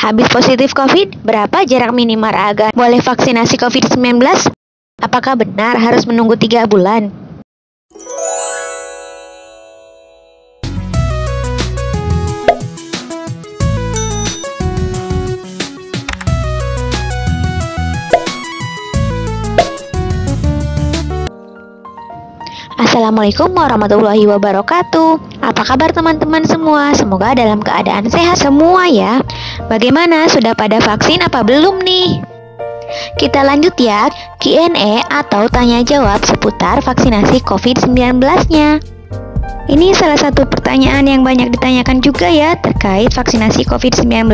Habis positif COVID, berapa jarak minimal agar boleh vaksinasi COVID-19? Apakah benar harus menunggu 3 bulan? Assalamualaikum warahmatullahi wabarakatuh. Apa kabar teman-teman semua? Semoga dalam keadaan sehat semua ya. Bagaimana, sudah pada vaksin apa belum nih? Kita lanjut ya, Q&A atau tanya jawab seputar vaksinasi COVID-19-nya. Ini salah satu pertanyaan yang banyak ditanyakan juga ya terkait vaksinasi COVID-19.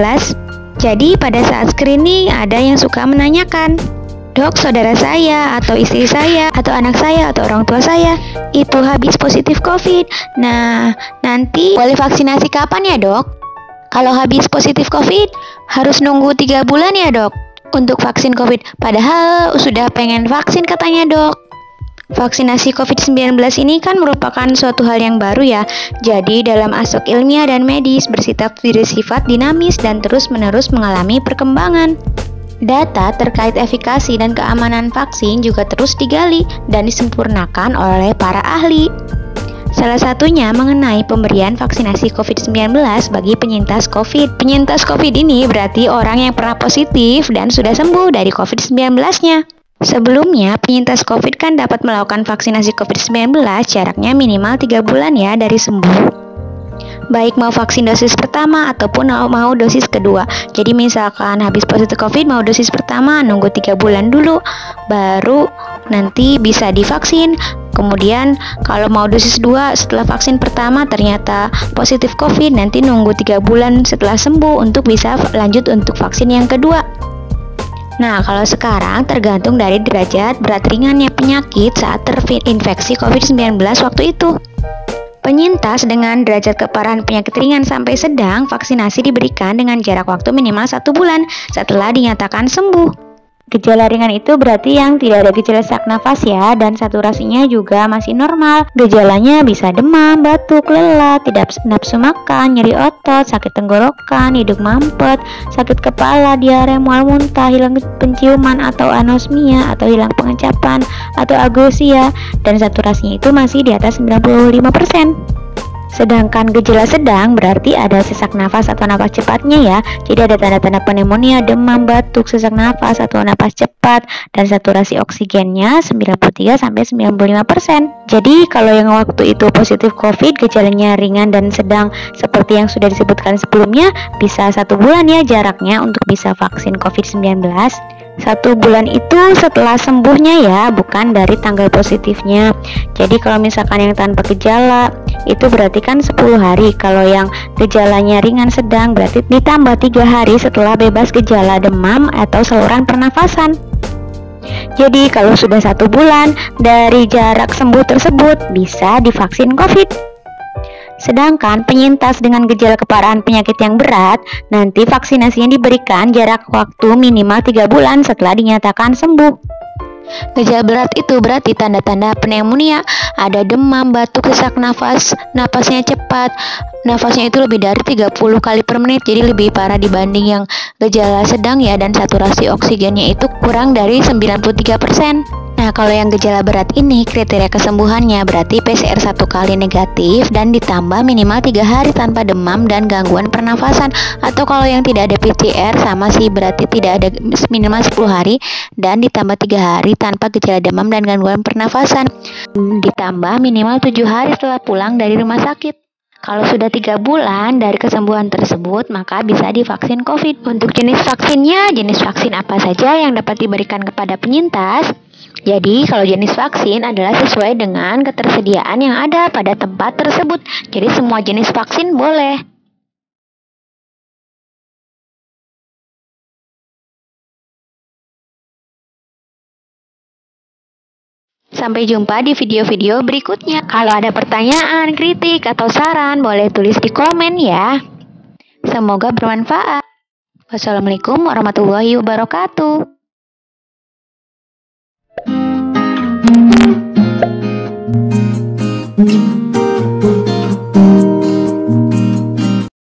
Jadi pada saat screening ada yang suka menanyakan, "Dok, saudara saya, atau istri saya, atau anak saya, atau orang tua saya itu habis positif COVID. Nah, nanti boleh vaksinasi kapan ya, Dok? Kalau habis positif COVID, harus nunggu 3 bulan ya, Dok, untuk vaksin COVID. Padahal sudah pengen vaksin katanya, Dok." Vaksinasi COVID-19 ini kan merupakan suatu hal yang baru ya. Jadi dalam aspek ilmiah dan medis bersifat dinamis dan terus-menerus mengalami perkembangan. Data terkait efikasi dan keamanan vaksin juga terus digali dan disempurnakan oleh para ahli. Salah satunya mengenai pemberian vaksinasi COVID-19 bagi penyintas COVID. Penyintas COVID ini berarti orang yang pernah positif dan sudah sembuh dari COVID-19-nya. Sebelumnya, penyintas COVID kan dapat melakukan vaksinasi COVID-19 jaraknya minimal 3 bulan ya dari sembuh. Baik mau vaksin dosis pertama ataupun mau dosis kedua. Jadi misalkan habis positif COVID mau dosis pertama, nunggu 3 bulan dulu baru nanti bisa divaksin. Kemudian kalau mau dosis 2 setelah vaksin pertama ternyata positif COVID, nanti nunggu 3 bulan setelah sembuh untuk bisa lanjut untuk vaksin yang kedua. Nah, kalau sekarang tergantung dari derajat berat ringannya penyakit saat terinfeksi COVID-19 waktu itu. Penyintas dengan derajat keparahan penyakit ringan sampai sedang, vaksinasi diberikan dengan jarak waktu minimal 1 bulan setelah dinyatakan sembuh. Gejala ringan itu berarti yang tidak ada gejala sesak nafas ya, dan saturasinya juga masih normal. Gejalanya bisa demam, batuk, lelah, tidak nafsu makan, nyeri otot, sakit tenggorokan, hidung mampet, sakit kepala, diare, mual muntah, hilang penciuman atau anosmia atau hilang pengecapan atau agosia, dan saturasinya itu masih di atas 95%. Sedangkan gejala sedang berarti ada sesak nafas atau nafas cepatnya ya. Jadi ada tanda-tanda pneumonia, demam, batuk, sesak nafas atau nafas cepat, dan saturasi oksigennya 93-95%. Jadi kalau yang waktu itu positif COVID, gejalanya ringan dan sedang seperti yang sudah disebutkan sebelumnya, bisa 1 bulan ya jaraknya untuk bisa vaksin COVID-19. 1 bulan itu setelah sembuhnya ya, bukan dari tanggal positifnya. Jadi kalau misalkan yang tanpa gejala itu berarti kan 10 hari. Kalau yang gejalanya ringan sedang berarti ditambah 3 hari setelah bebas gejala demam atau saluran pernafasan. Jadi kalau sudah 1 bulan dari jarak sembuh tersebut bisa divaksin COVID. Sedangkan penyintas dengan gejala keparahan penyakit yang berat, nanti vaksinasinya diberikan jarak waktu minimal 3 bulan setelah dinyatakan sembuh. Gejala berat itu berarti tanda-tanda pneumonia, ada demam, batuk, sesak nafas, napasnya cepat, nafasnya itu lebih dari 30 kali per menit, jadi lebih parah dibanding yang gejala sedang ya, dan saturasi oksigennya itu kurang dari 93%. Nah, kalau yang gejala berat ini kriteria kesembuhannya berarti PCR 1 kali negatif dan ditambah minimal 3 hari tanpa demam dan gangguan pernafasan. Atau kalau yang tidak ada PCR sama sih, berarti tidak ada minimal 10 hari dan ditambah 3 hari tanpa gejala demam dan gangguan pernafasan. Ditambah minimal 7 hari setelah pulang dari rumah sakit. Kalau sudah 3 bulan dari kesembuhan tersebut, maka bisa divaksin COVID. Untuk jenis vaksinnya, jenis vaksin apa saja yang dapat diberikan kepada penyintas? Jadi, kalau jenis vaksin adalah sesuai dengan ketersediaan yang ada pada tempat tersebut. Jadi, semua jenis vaksin boleh. Sampai jumpa di video-video berikutnya. Kalau ada pertanyaan, kritik, atau saran, boleh tulis di komen ya. Semoga bermanfaat. Wassalamualaikum warahmatullahi wabarakatuh.